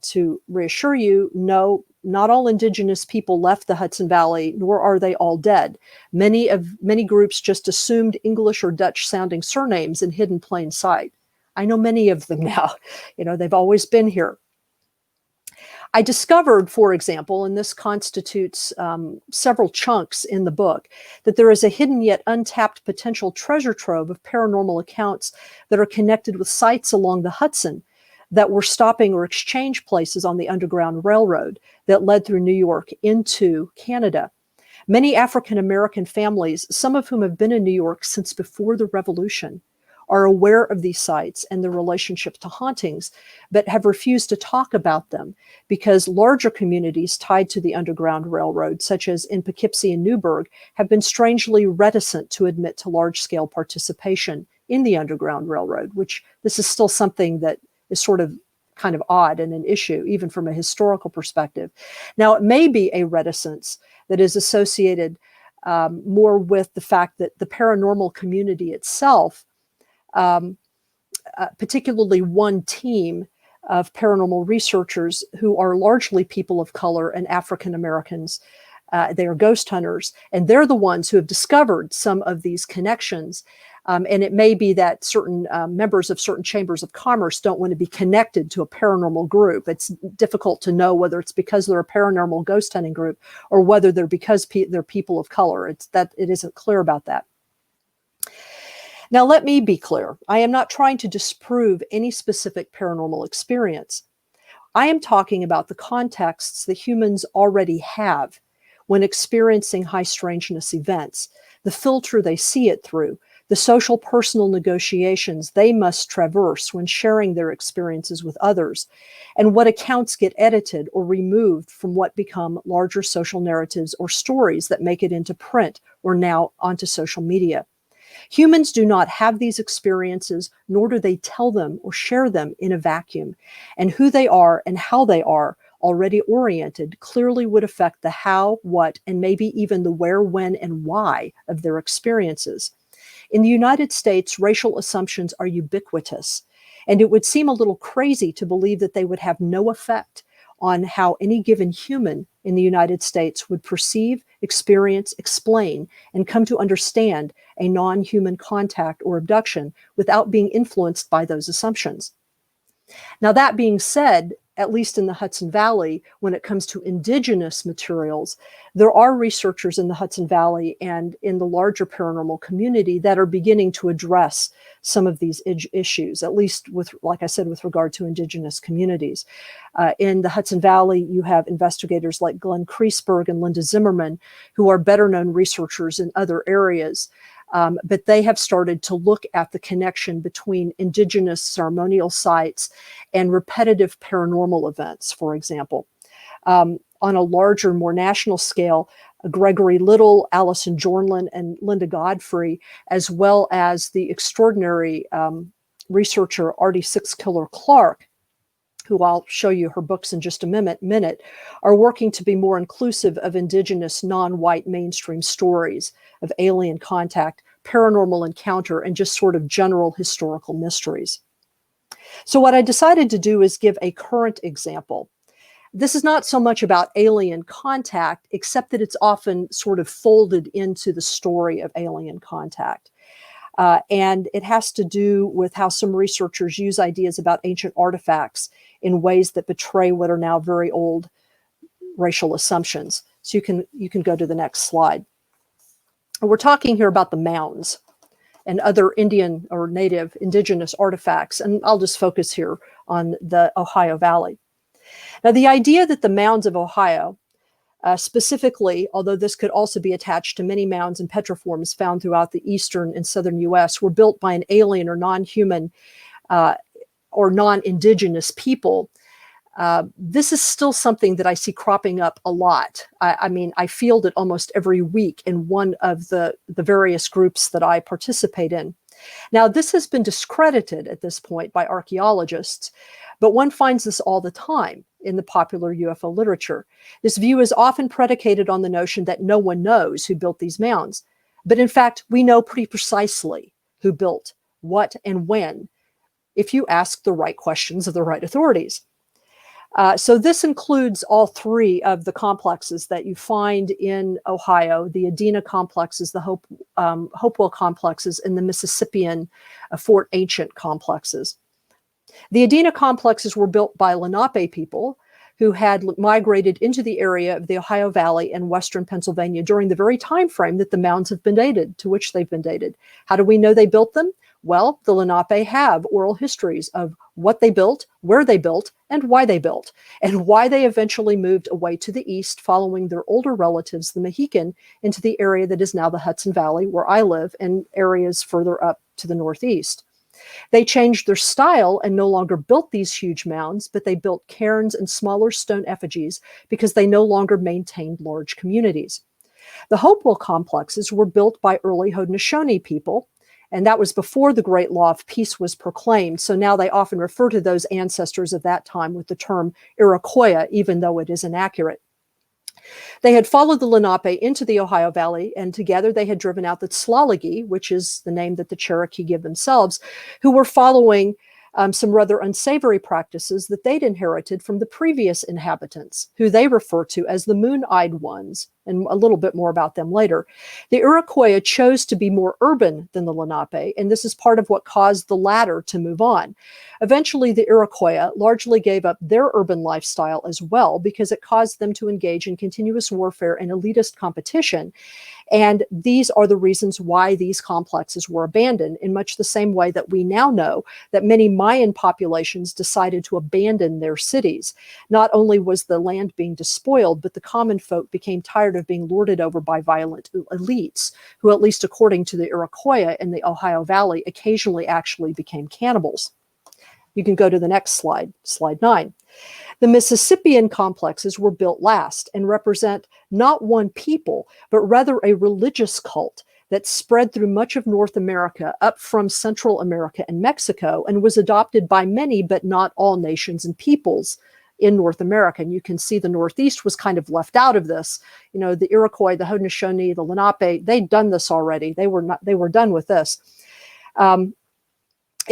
to reassure you, no, not all indigenous people left the Hudson Valley, nor are they all dead. Many groups just assumed English or Dutch sounding surnames and hid in plain sight. I know many of them now. They've always been here. I discovered, for example, and this constitutes several chunks in the book, that there is a hidden yet untapped potential treasure trove of paranormal accounts that are connected with sites along the Hudson that were stopping or exchange places on the Underground Railroad that led through New York into Canada. Many African-American families, some of whom have been in New York since before the Revolution, are aware of these sites and their relationship to hauntings, but have refused to talk about them because larger communities tied to the Underground Railroad, such as in Poughkeepsie and Newburgh, have been strangely reticent to admit to large-scale participation in the Underground Railroad, which this is still something that is sort of kind of odd and an issue, even from a historical perspective. Now, it may be a reticence that is associated more with the fact that the paranormal community itself, particularly one team of paranormal researchers who are largely people of color and African Americans. They are ghost hunters, and they're the ones who have discovered some of these connections. And it may be that certain members of certain chambers of commerce don't want to be connected to a paranormal group. It's difficult to know whether it's because they're a paranormal ghost hunting group or whether they're because they're people of color. It isn't clear about that. Now, let me be clear. I am not trying to disprove any specific paranormal experience. I am talking about the contexts that humans already have when experiencing high strangeness events, the filter they see it through, the social personal negotiations they must traverse when sharing their experiences with others, and what accounts get edited or removed from what become larger social narratives or stories that make it into print or now onto social media. Humans do not have these experiences, nor do they tell them or share them in a vacuum. And who they are and how they are, already oriented, clearly would affect the how, what, and maybe even the where, when, and why of their experiences. In the United States, racial assumptions are ubiquitous, and it would seem a little crazy to believe that they would have no effect on how any given human in the United States would perceive, experience, explain, and come to understand a non-human contact or abduction without being influenced by those assumptions. Now, that being said, at least in the Hudson Valley, when it comes to indigenous materials, there are researchers in the Hudson Valley and in the larger paranormal community that are beginning to address some of these issues, at least with, like I said, with regard to indigenous communities. In the Hudson Valley, you have investigators like Glenn Kreisberg and Linda Zimmerman, who are better known researchers in other areas. But they have started to look at the connection between indigenous ceremonial sites and repetitive paranormal events, for example. On a larger, more national scale, Gregory Little, Allison Jornlin, and Linda Godfrey, as well as the extraordinary researcher Artie Six-Killer Clark, who I'll show you her books in just a minute, are working to be more inclusive of indigenous, non-white mainstream stories of alien contact, paranormal encounter, and just sort of general historical mysteries. So what I decided to do is give a current example. This is not so much about alien contact, except that it's often sort of folded into the story of alien contact. And it has to do with how some researchers use ideas about ancient artifacts in ways that betray what are now very old racial assumptions. So you can go to the next slide. We're talking here about the mounds and other Indian or native indigenous artifacts, and I'll just focus here on the Ohio Valley. Now, the idea that the mounds of Ohio, specifically, although this could also be attached to many mounds and petroforms found throughout the eastern and southern U.S., were built by an alien or non-human or non-indigenous people, this is still something that I see cropping up a lot. I mean, I field it almost every week in one of the various groups that I participate in. Now, this has been discredited at this point by archaeologists, but one finds this all the time in the popular UFO literature. This view is often predicated on the notion that no one knows who built these mounds. But in fact, we know pretty precisely who built what and when, if you ask the right questions of the right authorities. So this includes all three of the complexes that you find in Ohio: the Adena complexes, the Hopewell complexes, and the Mississippian Fort Ancient complexes. The Adena complexes were built by Lenape people who had migrated into the area of the Ohio Valley and western Pennsylvania during the very time frame that the mounds have been dated, to which they've been dated. How do we know they built them? Well, the Lenape have oral histories of what they built, where they built, and why they built, and why they eventually moved away to the east following their older relatives, the Mohican, into the area that is now the Hudson Valley, where I live, and areas further up to the northeast. They changed their style and no longer built these huge mounds, but they built cairns and smaller stone effigies because they no longer maintained large communities. The Hopewell complexes were built by early Haudenosaunee people, and that was before the Great Law of Peace was proclaimed. So now they often refer to those ancestors of that time with the term Iroquois, even though it is inaccurate. They had followed the Lenape into the Ohio Valley, and together they had driven out the Tsalagi, which is the name that the Cherokee give themselves, who were following some rather unsavory practices that they'd inherited from the previous inhabitants, who they refer to as the Moon-Eyed Ones, and a little bit more about them later. The Iroquois chose to be more urban than the Lenape, and this is part of what caused the latter to move on. Eventually, the Iroquois largely gave up their urban lifestyle as well because it caused them to engage in continuous warfare and elitist competition. And these are the reasons why these complexes were abandoned, in much the same way that we now know that many Mayan populations decided to abandon their cities. Not only was the land being despoiled, but the common folk became tired of being lorded over by violent elites, who, at least according to the Iroquois in the Ohio Valley, occasionally actually became cannibals. You can go to the next slide, slide 9. The Mississippian complexes were built last and represent not one people, but rather a religious cult that spread through much of North America up from Central America and Mexico and was adopted by many, but not all nations and peoples in North America. And you can see the Northeast was kind of left out of this. You know, the Iroquois, the Haudenosaunee, the Lenape, they'd done this already. They were done with this.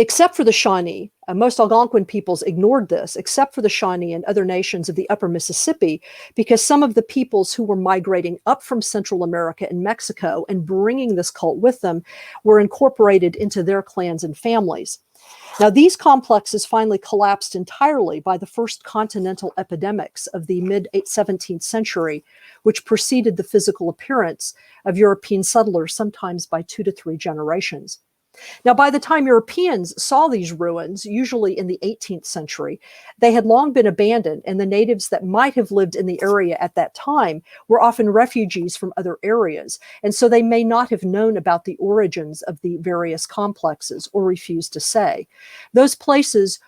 Except for the Shawnee, most Algonquin peoples ignored this, except for the Shawnee and other nations of the upper Mississippi, because some of the peoples who were migrating up from Central America and Mexico and bringing this cult with them were incorporated into their clans and families. Now, these complexes finally collapsed entirely by the first continental epidemics of the mid-17th century, which preceded the physical appearance of European settlers, sometimes by 2 to 3 generations. Now, by the time Europeans saw these ruins, usually in the 18th century, they had long been abandoned, and the natives that might have lived in the area at that time were often refugees from other areas, and so they may not have known about the origins of the various complexes or refused to say. Those places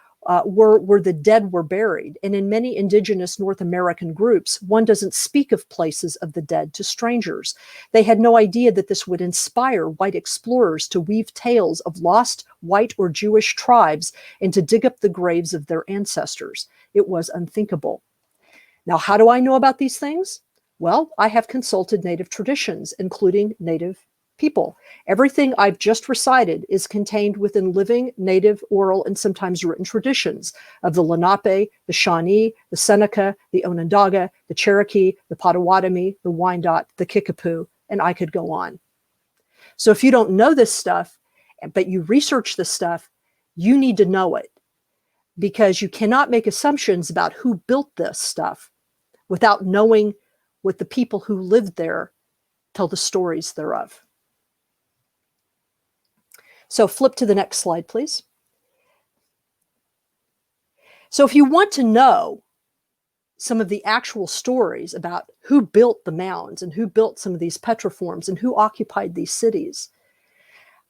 where the dead were buried, and in many indigenous North American groups, one doesn't speak of places of the dead to strangers. They had no idea that this would inspire white explorers to weave tales of lost white or Jewish tribes and to dig up the graves of their ancestors. It was unthinkable. Now, how do I know about these things? Well, I have consulted native traditions, including native people. Everything I've just recited is contained within living, native, oral, and sometimes written traditions of the Lenape, the Shawnee, the Seneca, the Onondaga, the Cherokee, the Potawatomi, the Wyandot, the Kickapoo, and I could go on. So if you don't know this stuff, but you research this stuff, you need to know it, because you cannot make assumptions about who built this stuff without knowing what the people who lived there tell the stories thereof. So flip to the next slide, please. So if you want to know some of the actual stories about who built the mounds and who built some of these petroforms and who occupied these cities,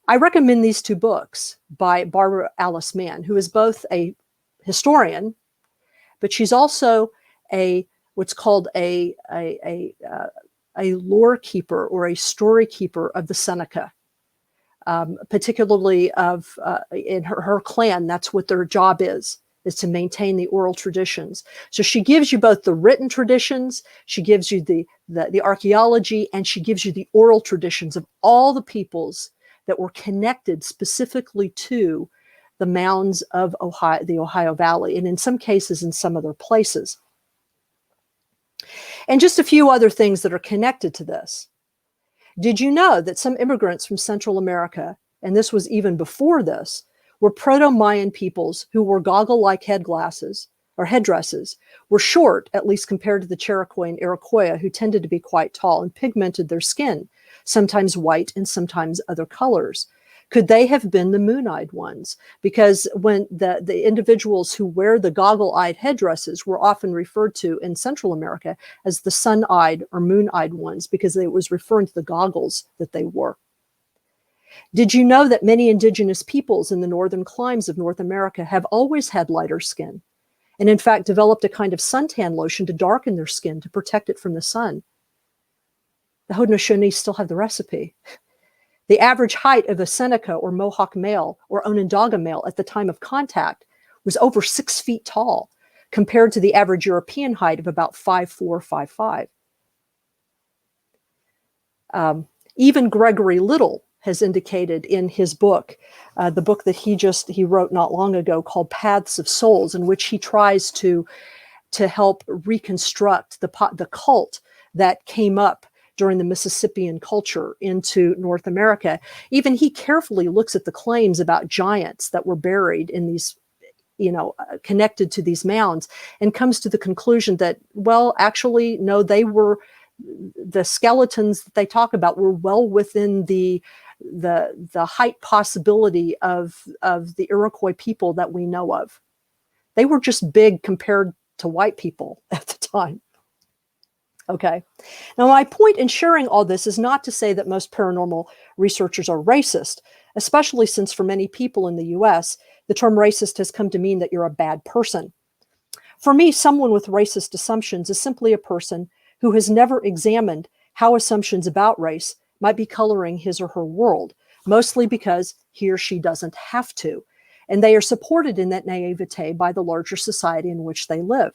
I recommend these 2 books by Barbara Alice Mann, who is both a historian, but she's also what's called a lore keeper or a story keeper of the Seneca. Particularly in her clan, that's what their job is to maintain the oral traditions. So she gives you both the written traditions, she gives you the archaeology, and she gives you the oral traditions of all the peoples that were connected specifically to the mounds of Ohio, the Ohio Valley, and in some cases in some other places. And just a few other things that are connected to this. Did you know that some immigrants from Central America, and this was even before this, were Proto-Mayan peoples who wore goggle-like headdresses, were short, at least compared to the Cherokee and Iroquois, who tended to be quite tall, and pigmented their skin, sometimes white and sometimes other colors? Could they have been the moon-eyed ones? Because when the individuals who wear the goggle-eyed headdresses were often referred to in Central America as the sun-eyed or moon-eyed ones, because it was referring to the goggles that they wore. Did you know that many indigenous peoples in the northern climes of North America have always had lighter skin, and in fact developed a kind of suntan lotion to darken their skin to protect it from the sun? The Haudenosaunee still have the recipe. The average height of a Seneca or Mohawk male or Onondaga male at the time of contact was over 6 feet tall, compared to the average European height of about 5'4", 5'5". Even Gregory Little has indicated in his book, the book that he wrote not long ago called Paths of Souls, in which he tries to help reconstruct the cult that came up during the Mississippian culture into North America. Even he carefully looks at the claims about giants that were buried in these, connected to these mounds, and comes to the conclusion that, well, actually, no, the skeletons that they talk about were well within the height possibility of the Iroquois people that we know of. They were just big compared to white people at the time. Okay. Now, my point in sharing all this is not to say that most paranormal researchers are racist, especially since for many people in the US, the term racist has come to mean that you're a bad person. For me, someone with racist assumptions is simply a person who has never examined how assumptions about race might be coloring his or her world, mostly because he or she doesn't have to, and they are supported in that naivete by the larger society in which they live.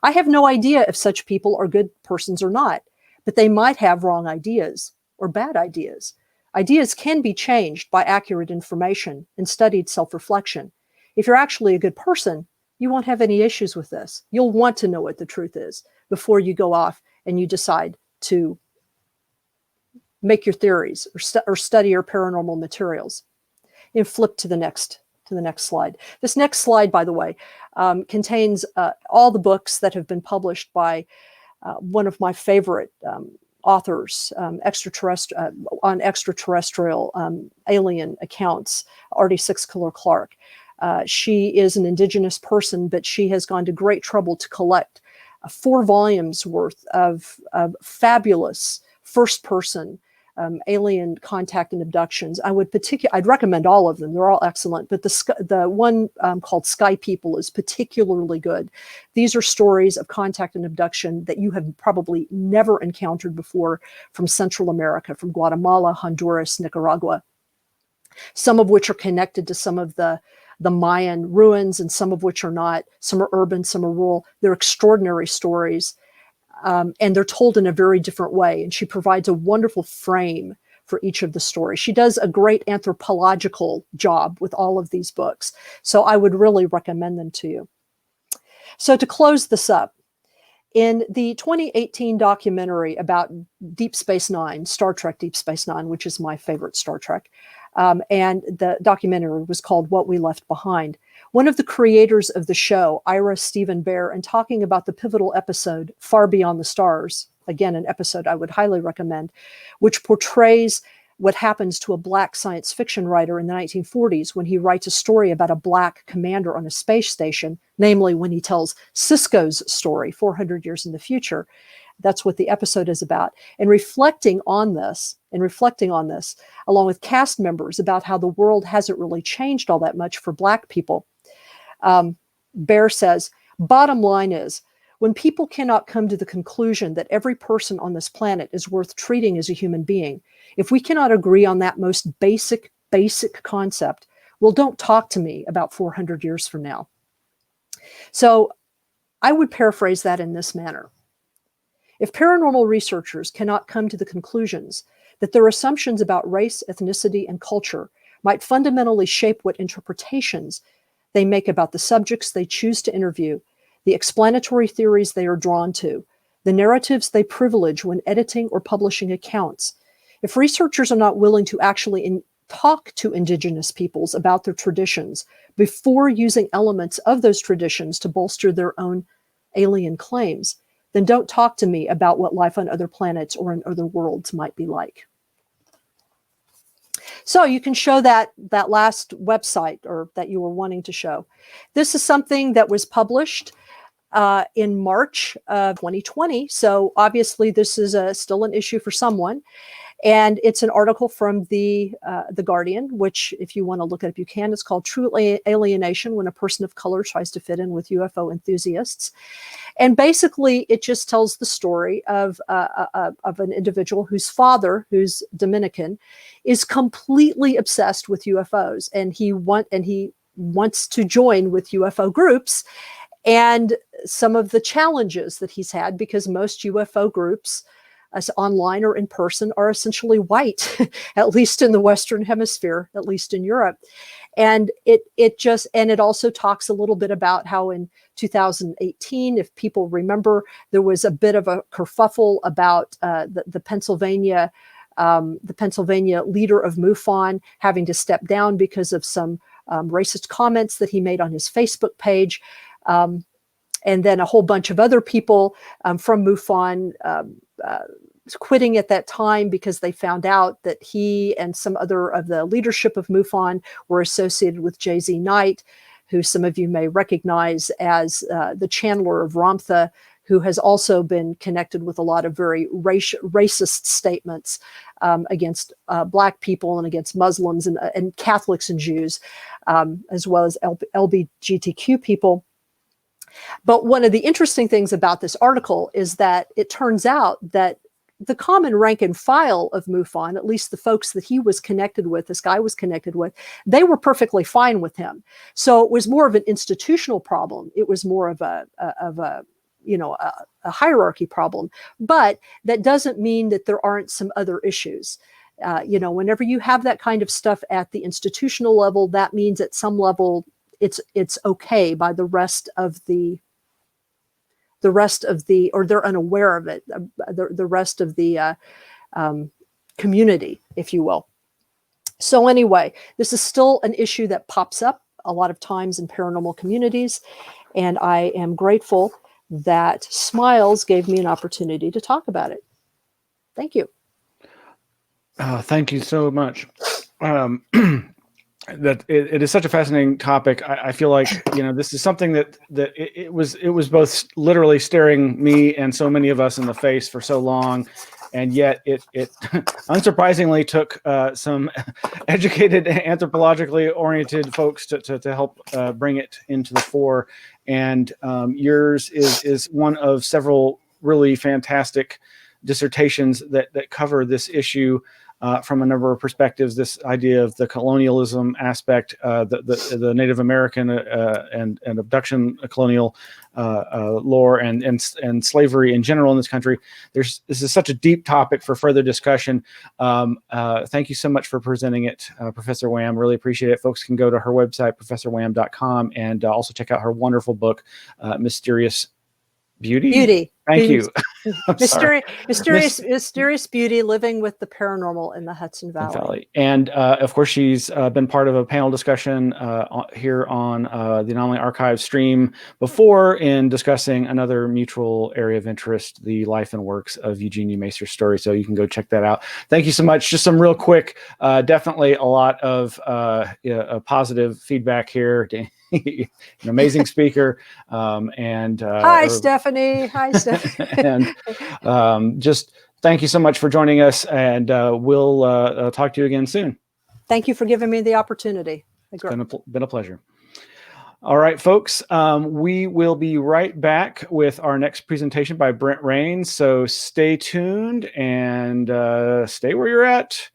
I have no idea if such people are good persons or not, but they might have wrong ideas or bad ideas. Ideas can be changed by accurate information and studied self-reflection. If you're actually a good person, you won't have any issues with this. You'll want to know what the truth is before you go off and you decide to make your theories or study your paranormal materials. And flip to the next slide. This next slide, by the way, contains all the books that have been published by one of my favorite authors on extraterrestrial alien accounts, Artie Six-Killer Clarke. She is an indigenous person, but she has gone to great trouble to collect 4 volumes worth of fabulous first-person alien contact and abductions. I'd recommend all of them. They're all excellent, but the one called Sky People is particularly good. These are stories of contact and abduction that you have probably never encountered before from Central America, from Guatemala, Honduras, Nicaragua, some of which are connected to some of the Mayan ruins and some of which are not. Some are urban, some are rural. They're extraordinary stories. And they're told in a very different way. And she provides a wonderful frame for each of the stories. She does a great anthropological job with all of these books. So I would really recommend them to you. So to close this up, in the 2018 documentary about Deep Space Nine, Star Trek Deep Space Nine, which is my favorite Star Trek, and the documentary was called What We Left Behind. One of the creators of the show, Ira Stephen Bear, and talking about the pivotal episode, Far Beyond the Stars, again, an episode I would highly recommend, which portrays what happens to a Black science fiction writer in the 1940s when he writes a story about a Black commander on a space station, namely when he tells Cisco's story 400 years in the future. That's what the episode is about. And reflecting on this, along with cast members, about how the world hasn't really changed all that much for Black people, Bear says, bottom line is, when people cannot come to the conclusion that every person on this planet is worth treating as a human being, if we cannot agree on that most basic concept, well, don't talk to me about 400 years from now. So I would paraphrase that in this manner. If paranormal researchers cannot come to the conclusions that their assumptions about race, ethnicity, and culture might fundamentally shape what interpretations they make about the subjects they choose to interview, the explanatory theories they are drawn to, the narratives they privilege when editing or publishing accounts, if researchers are not willing to actually talk to indigenous peoples about their traditions before using elements of those traditions to bolster their own alien claims, then don't talk to me about what life on other planets or in other worlds might be like. So you can show that last website or that you were wanting to show. This is something that was published in March of 2020. So obviously this is still an issue for someone. And it's an article from the Guardian, which if you want to look it up, you can. It's called True Alienation When a Person of Color Tries to Fit in with UFO Enthusiasts. And basically, it just tells the story of an individual whose father, who's Dominican, is completely obsessed with UFOs. And he wants to join with UFO groups. And some of the challenges that he's had, because most UFO groups, as online or in person, are essentially white, at least in the Western Hemisphere, at least in Europe. And it also talks a little bit about how in 2018, if people remember, there was a bit of a kerfuffle about the Pennsylvania leader of MUFON having to step down because of some racist comments that he made on his Facebook page. And then a whole bunch of other people from MUFON quitting at that time because they found out that he and some other of the leadership of MUFON were associated with J.Z. Knight, who some of you may recognize as the channeler of Ramtha, who has also been connected with a lot of very racist statements against Black people and against Muslims and Catholics and Jews, as well as LGBTQ people. But one of the interesting things about this article is that it turns out that the common rank and file of MUFON, at least the folks that he was connected with, this guy was connected with, they were perfectly fine with him. So it was more of an institutional problem. It was more of a hierarchy problem. But that doesn't mean that there aren't some other issues. Whenever you have that kind of stuff at the institutional level, that means at some level it's okay by the rest of the, or they're unaware of it, the rest of the community, if you will. So anyway, this is still an issue that pops up a lot of times in paranormal communities, and I am grateful that Smiles gave me an opportunity to talk about it. Thank you. Thank you so much. That it is such a fascinating topic. I feel like, this is something that it was both literally staring me and so many of us in the face for so long, and yet it unsurprisingly took some educated, anthropologically oriented folks to help bring it into the fore. And yours is one of several really fantastic dissertations that cover this issue from a number of perspectives. This idea of the colonialism aspect, the Native American and abduction colonial lore, and slavery in general in this country. This is such a deep topic for further discussion. Thank you so much for presenting it, Professor WHAM. Really appreciate it. Folks can go to her website, professorwham.com, and also check out her wonderful book, Mysterious Beauty. Thank you. Mysterious beauty living with the paranormal in the Hudson Valley. And of course, she's been part of a panel discussion here on the Anomaly Archives stream before, in discussing another mutual area of interest, the life and works of Eugenie Macer's story. So you can go check that out. Thank you so much. Just some real quick, definitely a lot of positive feedback here. An amazing speaker. Hi, Stephanie. Hi, Stephanie. And just thank you so much for joining us, and we'll talk to you again soon. Thank you for giving me the opportunity. It's been a pleasure. All right, folks, we will be right back with our next presentation by Brent Raynes. So stay tuned and stay where you're at.